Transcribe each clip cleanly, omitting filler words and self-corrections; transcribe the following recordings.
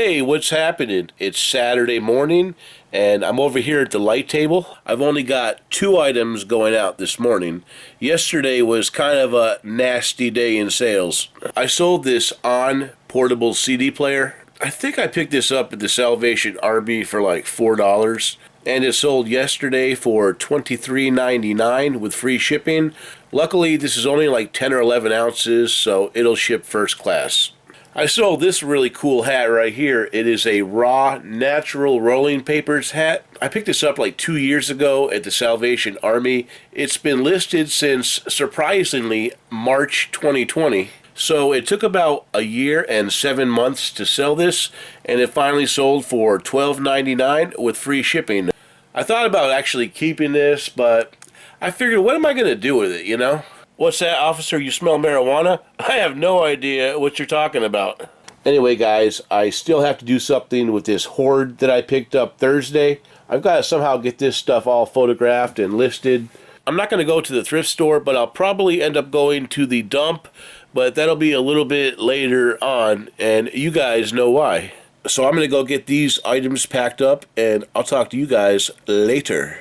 Hey, what's happening? It's Saturday morning, and I'm over here at the light table. I've only got 2 items going out this morning. Yesterday was kind of a nasty day in sales. I sold this On portable CD player. I think I picked this up at the Salvation Army for like $4, and it sold yesterday for $23.99 with free shipping. Luckily, this is only like 10 or 11 ounces, so it'll ship first class. I sold this really cool hat right here. It is a raw natural rolling papers hat. I picked this up like 2 years ago at the Salvation Army. It's been listed since, surprisingly, March 2020. So it took about a year and 7 months to sell this, and it finally sold for $12.99 with free shipping. I thought about actually keeping this, but I figured, what am I going to do with it, you know? What's that, officer? You smell marijuana? I have no idea what you're talking about. Anyway, guys, I still have to do something with this hoard that I picked up Thursday. I've got to somehow get this stuff all photographed and listed. I'm not going to go to the thrift store, but I'll probably end up going to the dump, but that'll be a little bit later on, and you guys know why. So I'm going to go get these items packed up, and I'll talk to you guys later.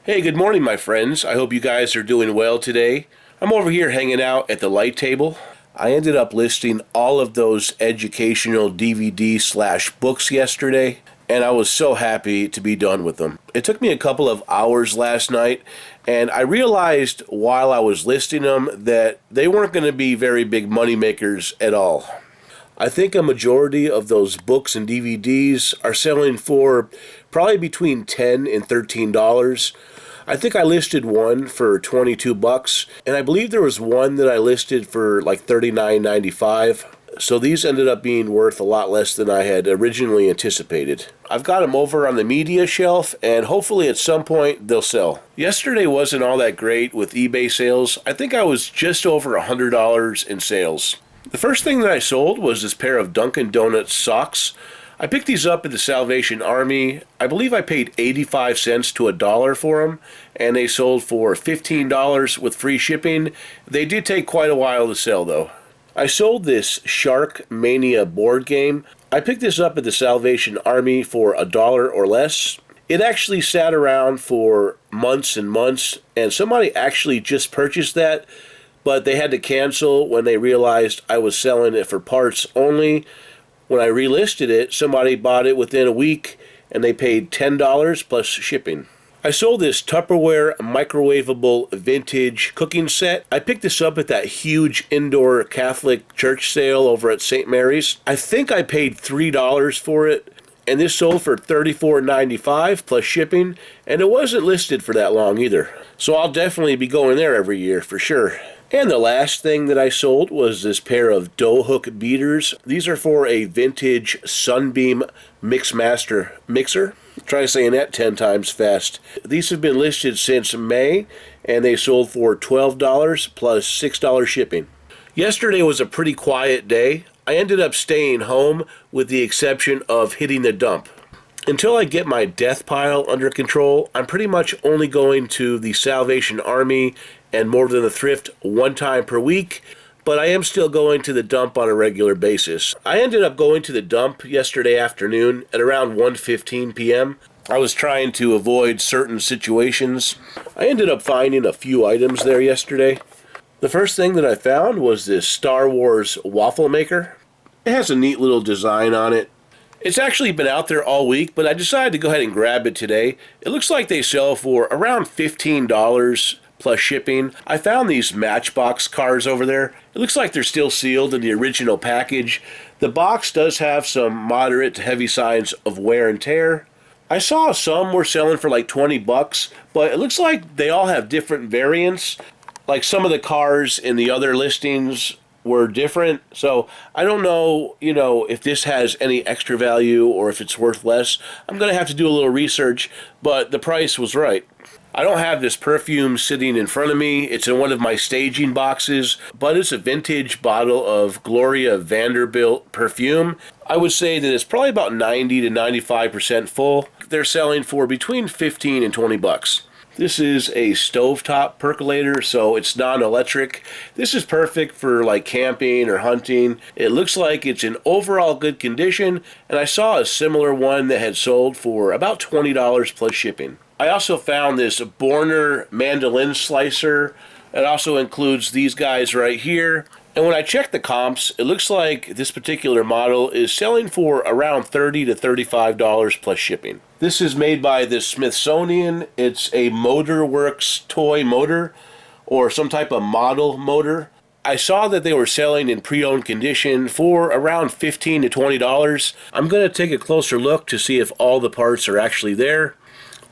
Hey, good morning, my friends. I hope you guys are doing well today. I'm over here hanging out at the light table. I ended up listing all of those educational DVD/books yesterday, and I was so happy to be done with them. It took me a couple of hours last night, and I realized while I was listing them that they weren't going to be very big money makers at all. I think a majority of those books and DVDs are selling for probably between $10 and $13. I think I listed one for $22, and I believe there was one that I listed for like $39.95. So these ended up being worth a lot less than I had originally anticipated. I've got them over on the media shelf, and hopefully at some point they'll sell. Yesterday wasn't all that great with eBay sales. I think I was just over $100 in sales. The first thing that I sold was this pair of Dunkin' Donuts socks. I picked these up at the Salvation Army. I believe I paid 85 cents to $1 for them, and they sold for $15 with free shipping. They did take quite a while to sell, though. I sold this Shark Mania board game. I picked this up at the Salvation Army for $1 or less. It actually sat around for months and months, and somebody actually just purchased that, but they had to cancel when they realized I was selling it for parts only. When I relisted it, somebody bought it within a week, and they paid $10 plus shipping. I sold this Tupperware microwavable vintage cooking set. I picked this up at that huge indoor Catholic church sale over at St. Mary's. I think I paid $3 for it, and this sold for $34.95 plus shipping, and it wasn't listed for that long either. So I'll definitely be going there every year for sure. And the last thing that I sold was this pair of dough hook beaters. These are for a vintage Sunbeam Mixmaster mixer. Try saying that 10 times fast. These have been listed since May, and they sold for $12 plus $6 shipping. Yesterday was a pretty quiet day. I ended up staying home with the exception of hitting the dump. Until I get my death pile under control, I'm pretty much only going to the Salvation Army and More Than a Thrift one time per week, but I am still going to the dump on a regular basis. I ended up going to the dump yesterday afternoon at around 1:15 p.m. I was trying to avoid certain situations. I ended up finding a few items there yesterday. The first thing that I found was this Star Wars waffle maker. It has a neat little design on it. It's actually been out there all week, but I decided to go ahead and grab it today. It looks like they sell for around $15 plus shipping. I found these Matchbox cars over there. It looks like they're still sealed in the original package. The box does have some moderate to heavy signs of wear and tear. I saw some were selling for like $20, but it looks like they all have different variants. Like some of the cars in the other listings were different, so I don't know, if this has any extra value or if it's worth less. I'm going to have to do a little research, but the price was right. I don't have this perfume sitting in front of me. It's in one of my staging boxes, but it's a vintage bottle of Gloria Vanderbilt perfume. I would say that it's probably about 90 to 95% full. They're selling for between $15 and $20. This is a stovetop percolator, so it's non-electric. This is perfect for like camping or hunting. It looks like it's in overall good condition, and I saw a similar one that had sold for about $20 plus shipping. I also found this Borner mandolin slicer. It also includes these guys right here. And when I checked the comps, it looks like this particular model is selling for around $30 to $35 plus shipping. This is made by the Smithsonian. It's a Motorworks toy motor or some type of model motor. I saw that they were selling in pre-owned condition for around $15 to $20. I'm going to take a closer look to see if all the parts are actually there.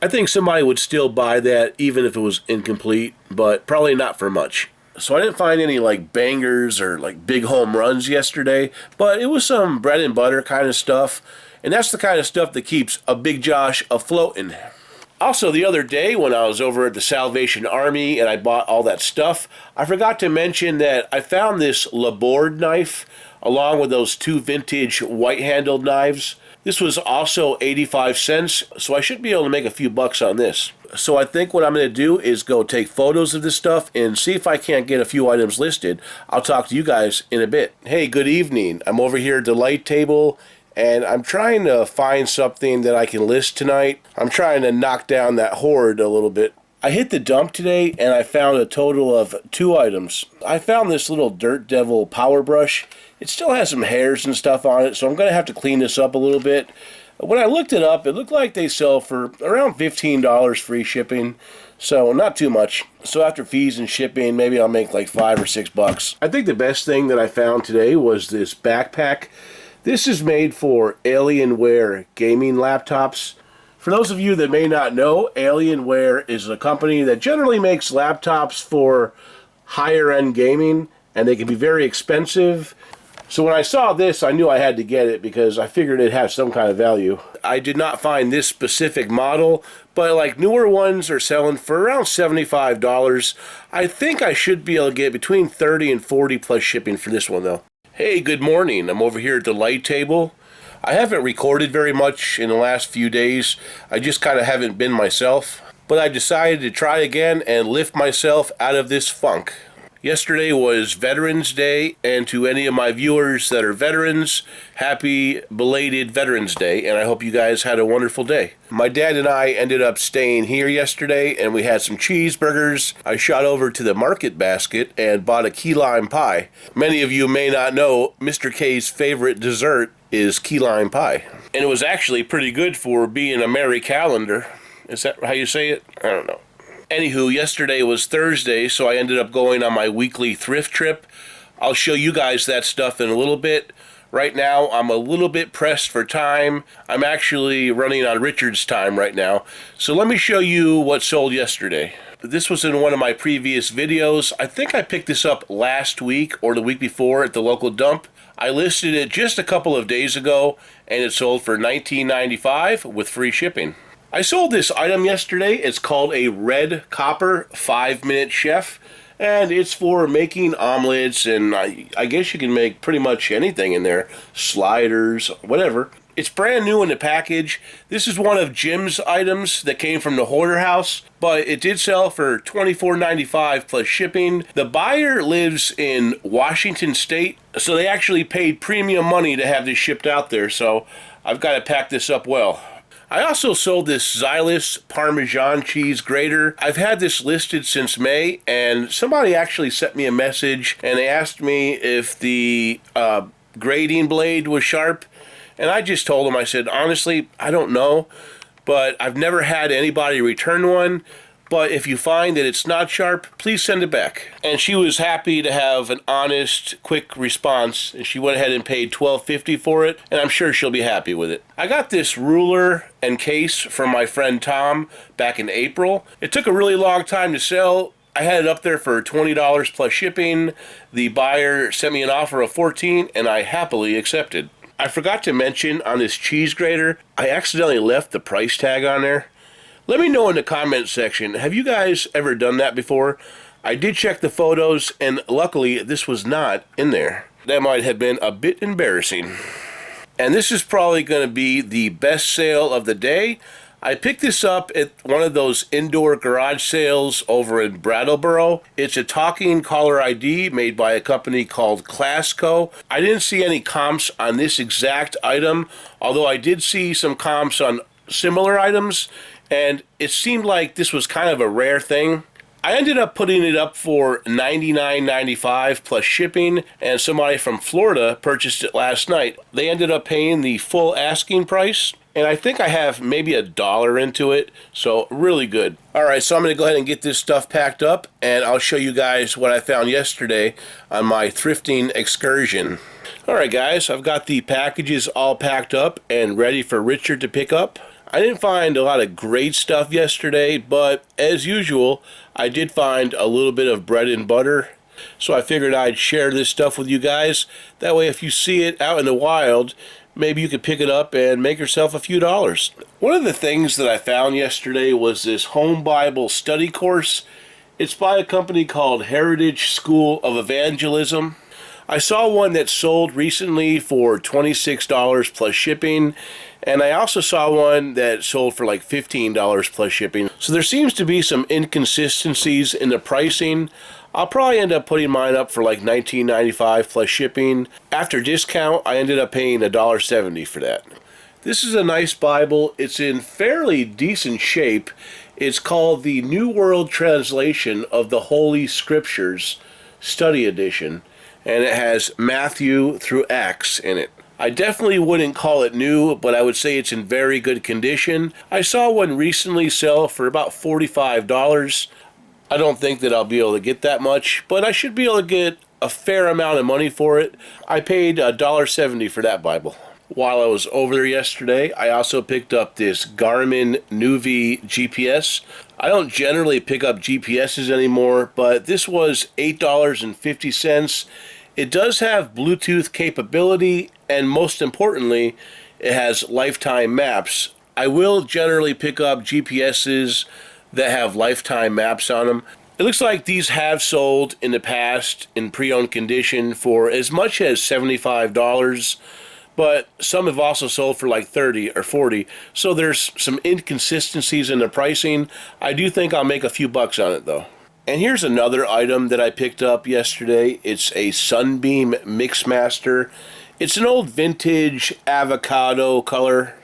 I think somebody would still buy that even if it was incomplete, but probably not for much. So I didn't find any like bangers or like big home runs yesterday, but it was some bread and butter kind of stuff. And that's the kind of stuff that keeps a Big Josh afloating. Also, the other day when I was over at the Salvation Army and I bought all that stuff, I forgot to mention that I found this Laborde knife along with those two vintage white-handled knives. This was also 85 cents, so I should be able to make a few bucks on this. So I think what I'm going to do is go take photos of this stuff and see if I can't get a few items listed. I'll talk to you guys in a bit. Hey, good evening. I'm over here at the light table, and I'm trying to find something that I can list tonight. I'm trying to knock down that hoard a little bit. I hit the dump today, and I found a total of 2 items. I found this little Dirt Devil power brush. It still has some hairs and stuff on it, so I'm going to have to clean this up a little bit. When I looked it up, it looked like they sell for around $15 free shipping, so not too much. So after fees and shipping, maybe I'll make like $5 or $6. I think the best thing that I found today was this backpack. This is made for Alienware gaming laptops. For those of you that may not know, Alienware is a company that generally makes laptops for higher-end gaming, and they can be very expensive. So when I saw this, I knew I had to get it because I figured it had some kind of value. I did not find this specific model, but like newer ones are selling for around $75. I think I should be able to get between $30 and $40 plus shipping for this one though. Hey, good morning. I'm over here at the light table. I haven't recorded very much in the last few days. I just kind of haven't been myself. But I decided to try again and lift myself out of this funk. Yesterday was Veterans Day, and to any of my viewers that are veterans, happy belated Veterans Day, and I hope you guys had a wonderful day. My dad and I ended up staying here yesterday, and we had some cheeseburgers. I shot over to the Market Basket and bought a key lime pie. Many of you may not know Mr. K's favorite dessert is key lime pie. And it was actually pretty good for being a Merry calendar. Is that how you say it? I don't know. Anywho, yesterday was Thursday, so I ended up going on my weekly thrift trip. I'll show you guys that stuff in a little bit. Right now, I'm a little bit pressed for time. I'm actually running on Richard's time right now. So let me show you what sold yesterday. This was in one of my previous videos. I think I picked this up last week or the week before at the local dump. I listed it just a couple of days ago, and it sold for $19.95 with free shipping. I sold this item yesterday. It's called a red copper 5-minute chef, and it's for making omelets, and I guess you can make pretty much anything in there, sliders, whatever. It's brand new in the package. This is one of Jim's items that came from the Hoarder House, but it did sell for $24.95 plus shipping. The buyer lives in Washington State, so they actually paid premium money to have this shipped out there, so I've got to pack this up well. I also sold this Xylus Parmesan cheese grater. I've had this listed since May, and somebody actually sent me a message, and they asked me if the grating blade was sharp, and I just told them, I said, honestly, I don't know, but I've never had anybody return one. But if you find that it's not sharp, please send it back. And she was happy to have an honest, quick response. And she went ahead and paid $12.50 for it. And I'm sure she'll be happy with it. I got this ruler and case from my friend Tom back in April. It took a really long time to sell. I had it up there for $20 plus shipping. The buyer sent me an offer of $14, and I happily accepted. I forgot to mention on this cheese grater, I accidentally left the price tag on there. Let me know in the comments section, have you guys ever done that before? I did check the photos, and luckily this was not in there. That might have been a bit embarrassing. And this is probably going to be the best sale of the day. I picked this up at one of those indoor garage sales over in Brattleboro. It's a talking caller ID made by a company called Classco. I didn't see any comps on this exact item, although I did see some comps on similar items, and it seemed like this was kind of a rare thing. I ended up putting it up for $99.95 plus shipping, and somebody from Florida purchased it last night. They ended up paying the full asking price, and I think I have maybe $1 into it, so really good. Alright, so I'm going to go ahead and get this stuff packed up, and I'll show you guys what I found yesterday on my thrifting excursion. Alright guys, I've got the packages all packed up and ready for Richard to pick up. I didn't find a lot of great stuff yesterday, but as usual, I did find a little bit of bread and butter. So I figured I'd share this stuff with you guys. That way if you see it out in the wild, maybe you could pick it up and make yourself a few dollars. One of the things that I found yesterday was this home Bible study course. It's by a company called Heritage School of Evangelism. I saw one that sold recently for $26 plus shipping, and I also saw one that sold for like $15 plus shipping. So there seems to be some inconsistencies in the pricing. I'll probably end up putting mine up for like $19.95 plus shipping. After discount, I ended up paying $1.70 for that. This is a nice Bible. It's in fairly decent shape. It's called the New World Translation of the Holy Scriptures Study Edition, and it has Matthew through Acts in it. I definitely wouldn't call it new, but I would say it's in very good condition. I saw one recently sell for about $45. I don't think that I'll be able to get that much, but I should be able to get a fair amount of money for it. I paid $1.70 for that Bible. While I was over there yesterday, I also picked up this Garmin Nuvi GPS. I don't generally pick up GPSs anymore, but this was $8.50. It does have Bluetooth capability, and most importantly, it has lifetime maps. I will generally pick up GPSs that have lifetime maps on them. It looks like these have sold in the past in pre-owned condition for as much as $75, but some have also sold for like $30 or $40. So there's some inconsistencies in the pricing. I do think I'll make a few bucks on it though. And here's another item that I picked up yesterday. It's a Sunbeam Mixmaster. It's an old vintage avocado color.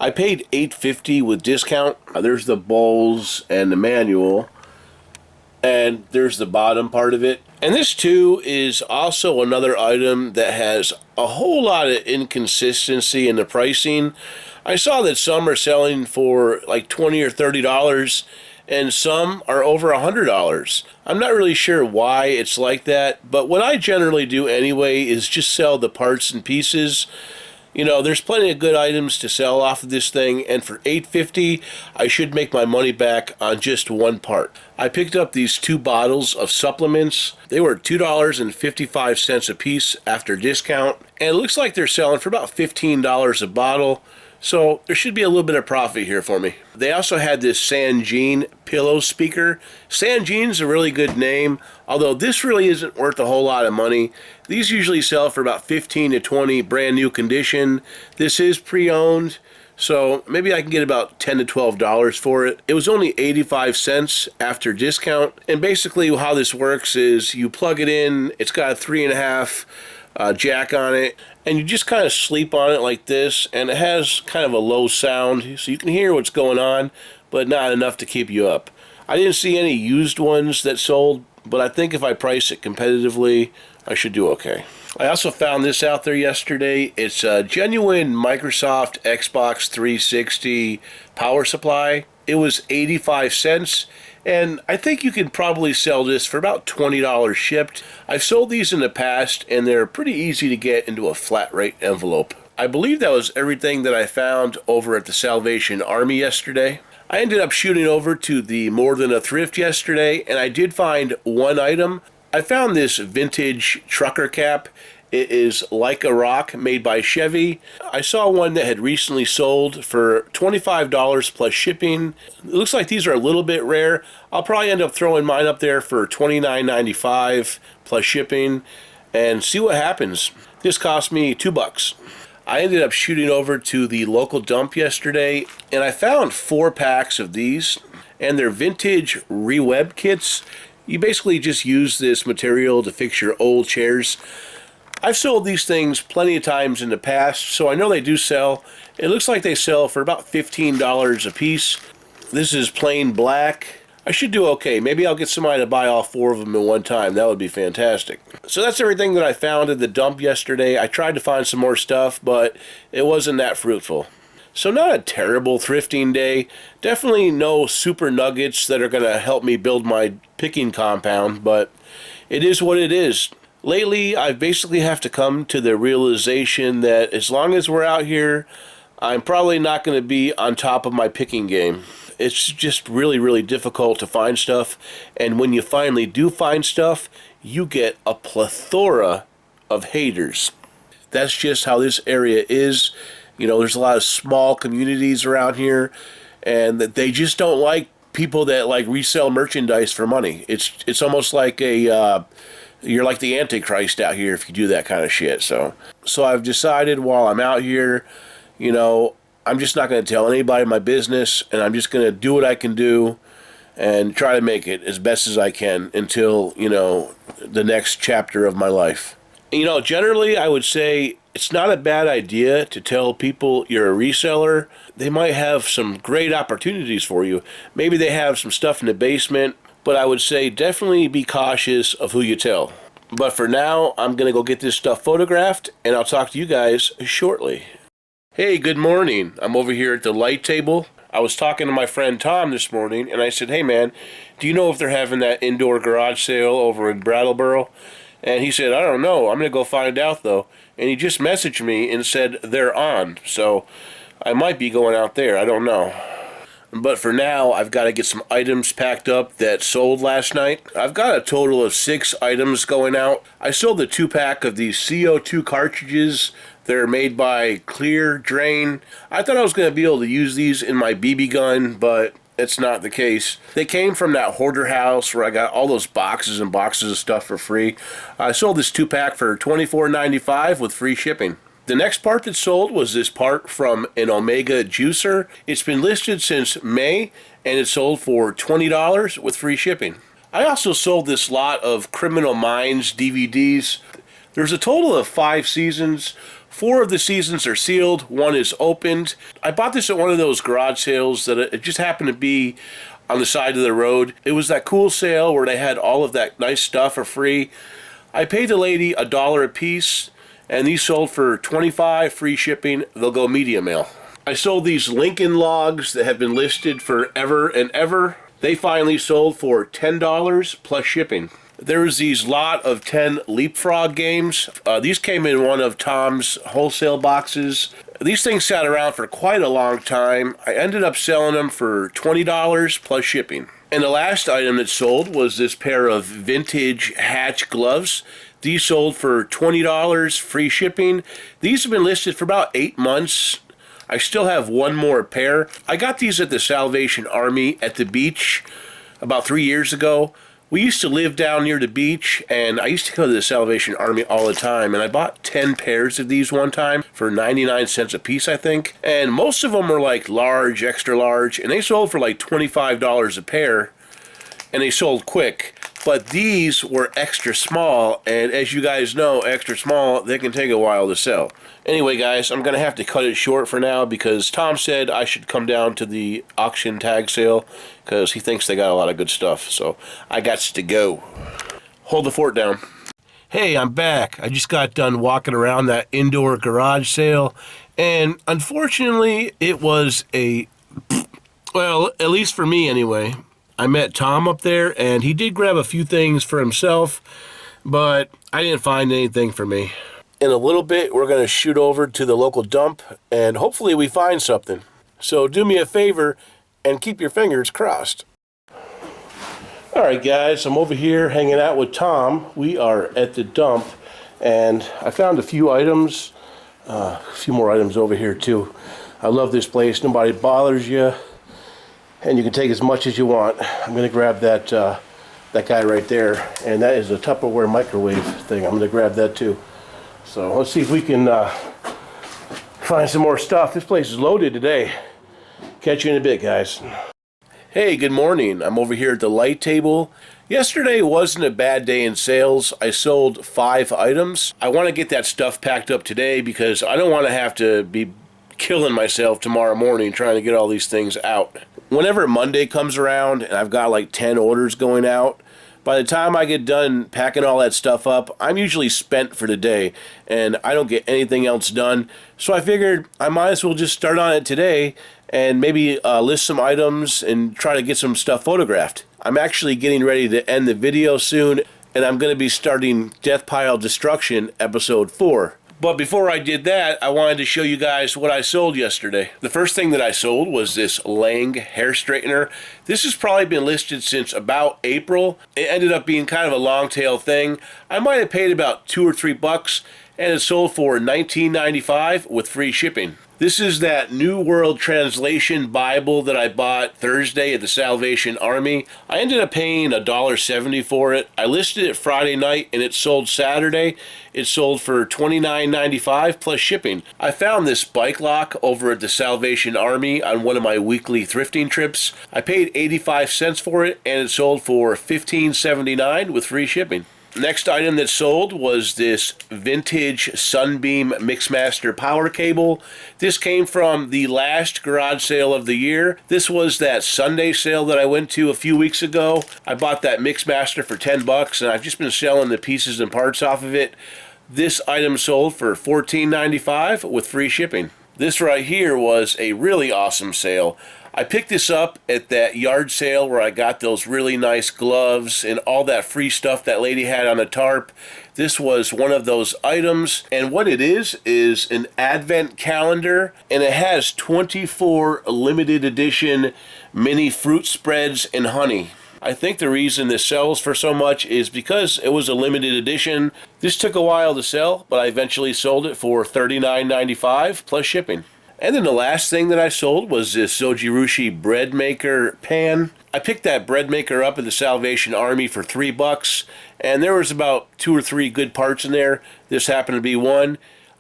I paid $8.50 with discount. There's the bowls and the manual, and there's the bottom part of it. And this too is also another item that has a whole lot of inconsistency in the pricing. I saw that some are selling for like $20 or $30, and some are over $100. I'm not really sure why it's like that, but what I generally do anyway is just sell the parts and pieces. You know, there's plenty of good items to sell off of this thing, and for $8.50, I should make my money back on just one part. I picked up these 2 bottles of supplements. They were $2.55 a piece after discount, and it looks like they're selling for about $15 a bottle. So there should be a little bit of profit here for me. They also had this Sanjean pillow speaker. Sanjean's a really good name, although this really isn't worth a whole lot of money. These usually sell for about $15 to $20 brand new condition. This is pre-owned, so maybe I can get about $10 to $12 for it. It was only 85 cents after discount, and basically how this works is you plug it in. It's got a 3.5 jack on it, and you just kind of sleep on it like this, and it has kind of a low sound, so you can hear what's going on, but not enough to keep you up. I didn't see any used ones that sold, but I think if I price it competitively, I should do okay. I also found this out there yesterday. It's a genuine Microsoft Xbox 360 power supply. It was 85 cents. And I think you could probably sell this for about $20 shipped. I've sold these in the past, and they're pretty easy to get into a flat rate envelope. I believe that was everything that I found over at the Salvation Army yesterday. I ended up shooting over to the More Than a Thrift yesterday, and I did find one item. I found this vintage trucker cap. It is Like a Rock, made by Chevy. I saw one that had recently sold for $25 plus shipping. It looks like these are a little bit rare. I'll probably end up throwing mine up there for $29.95 plus shipping and see what happens. This cost me $2. I ended up shooting over to the local dump yesterday, and I found 4 packs of these, and they're vintage re-web kits. You basically just use this material to fix your old chairs. I've sold these things plenty of times in the past, so I know they do sell. It looks like they sell for about $15 a piece. This is plain black. I should do okay. Maybe I'll get somebody to buy all 4 of them at one time. That would be fantastic. So that's everything that I found at the dump yesterday. I tried to find some more stuff, but it wasn't that fruitful. So not a terrible thrifting day. Definitely no super nuggets that are going to help me build my picking compound, but it is what it is. Lately, I basically have to come to the realization that as long as we're out here, I'm probably not going to be on top of my picking game. It's just really, really difficult to find stuff, and when you finally do find stuff, you get a plethora of haters. That's just how this area is. You know, there's a lot of small communities around here, and that they just don't like people that like resell merchandise for money. It's almost like a you're like the Antichrist out here if you do that kind of shit. So I've decided while I'm out here, you know, I'm just not going to tell anybody my business, and I'm just going to do what I can do and try to make it as best as I can until, you know, the next chapter of my life. You know, generally I would say it's not a bad idea to tell people you're a reseller. They might have some great opportunities for you. Maybe they have some stuff in the basement, but I would say definitely be cautious of who you tell. But for now, I'm going to go get this stuff photographed, and I'll talk to you guys shortly. Hey, good morning. I'm over here at the light table. I was talking to my friend Tom this morning, and I said, hey man, do you know if they're having that indoor garage sale over in Brattleboro? And he said, I don't know. I'm going to go find out, though. And he just messaged me and said they're on. So I might be going out there. I don't know. But for now, I've got to get some items packed up that sold last night. I've got a total of 6 items going out. I sold the 2-pack of these CO2 cartridges. They're made by Clear Drain. I thought I was going to be able to use these in my BB gun, but it's not the case. They came from that hoarder house where I got all those boxes and boxes of stuff for free. I sold this 2-pack for $24.95 with free shipping. The next part that sold was this part from an Omega juicer. It's been listed since May, and it sold for $20 with free shipping. I also sold this lot of Criminal Minds DVDs. There's a total of 5 seasons. 4 of the seasons are sealed, 1 is opened. I bought this at one of those garage sales that it just happened to be on the side of the road. It was that cool sale where they had all of that nice stuff for free. I paid the lady $1 a piece, and these sold for $25, free shipping. They'll go media mail. I sold these Lincoln logs that have been listed forever and ever. They finally sold for $10 plus shipping. There was these lot of 10 Leapfrog games. These came in one of Tom's wholesale boxes. These things sat around for quite a long time. I ended up selling them for $20 plus shipping. And the last item that sold was this pair of vintage Hatch gloves. These sold for $20, free shipping. These have been listed for about 8 months. I still have 1 more pair. I got these at the Salvation Army at the beach about 3 years ago. We used to live down near the beach, and I used to go to the Salvation Army all the time, and I bought 10 pairs of these one time for 99 cents a piece, I think. And most of them were like large, extra large, and they sold for like $25 a pair, and they sold quick. But these were extra small, and as you guys know, extra small, they can take a while to sell. Anyway, guys, I'm going to have to cut it short for now because Tom said I should come down to the auction tag sale because he thinks they got a lot of good stuff. So I got to go. Hold the fort down. Hey, I'm back. I just got done walking around that indoor garage sale, and unfortunately, it was well, at least for me anyway. I met Tom up there, and he did grab a few things for himself, but I didn't find anything for me. In a little bit, we're going to shoot over to the local dump, and hopefully we find something. So do me a favor and keep your fingers crossed. Alright guys, I'm over here hanging out with Tom. We are at the dump, and I found a few items, a few more items over here too. I love this place. Nobody bothers you, and you can take as much as you want. I'm going to grab that guy right there, and that is a Tupperware microwave thing. I'm going to grab that too. So let's see if we can Find some more stuff. This place is loaded today. Catch you in a bit, guys. Hey, good morning. I'm over here at the light table. Yesterday wasn't a bad day in sales. I sold 5 items. I want to get that stuff packed up today because I don't want to have to be killing myself tomorrow morning trying to get all these things out. Whenever Monday comes around and I've got like 10 orders going out, by the time I get done packing all that stuff up, I'm usually spent for the day and I don't get anything else done. So I figured I might as well just start on it today and maybe list some items and try to get some stuff photographed. I'm actually getting ready to end the video soon, and I'm going to be starting Death Pile Destruction episode 4. But before I did that, I wanted to show you guys what I sold yesterday. The first thing that I sold was this Lang hair straightener. This has probably been listed since about April. It ended up being kind of a long tail thing. I might have paid about $2 or $3, and it sold for $19.95 with free shipping. This is that New World Translation Bible that I bought Thursday at the Salvation Army. I ended up paying $1.70 for it. I listed it Friday night and it sold Saturday. It sold for $29.95 plus shipping. I found this bike lock over at the Salvation Army on one of my weekly thrifting trips. I paid 85 cents for it and it sold for $15.79 with free shipping. Next item that sold was this vintage Sunbeam Mixmaster power cable. This came from the last garage sale of the year. This was that Sunday sale that I went to a few weeks ago. I bought that Mixmaster for $10 and I've just been selling the pieces and parts off of it. This item sold for $14.95 with free shipping. This right here was a really awesome sale. I picked this up at that yard sale where I got those really nice gloves and all that free stuff that lady had on a tarp. This was one of those items, and what it is an advent calendar, and it has 24 limited edition mini fruit spreads and honey. I think the reason this sells for so much is because it was a limited edition. This took a while to sell, but I eventually sold it for $39.95 plus shipping. And then the last thing that I sold was this Zojirushi bread maker pan. I picked that bread maker up at the Salvation Army for $3, and there was about 2 or 3 good parts in there. This happened to be one.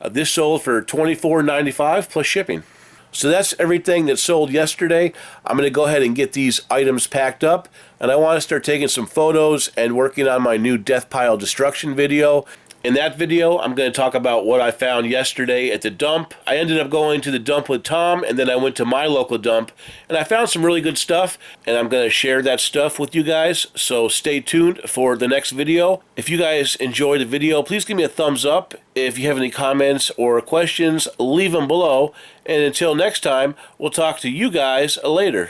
This sold for $24.95 plus shipping. So that's everything that sold yesterday. I'm going to go ahead and get these items packed up, and I want to start taking some photos and working on my new Death Pile Destruction video. In that video, I'm going to talk about what I found yesterday at the dump. I ended up going to the dump with Tom, and then I went to my local dump, and I found some really good stuff, and I'm going to share that stuff with you guys, so stay tuned for the next video. If you guys enjoyed the video, please give me a thumbs up. If you have any comments or questions, leave them below, and until next time, we'll talk to you guys later.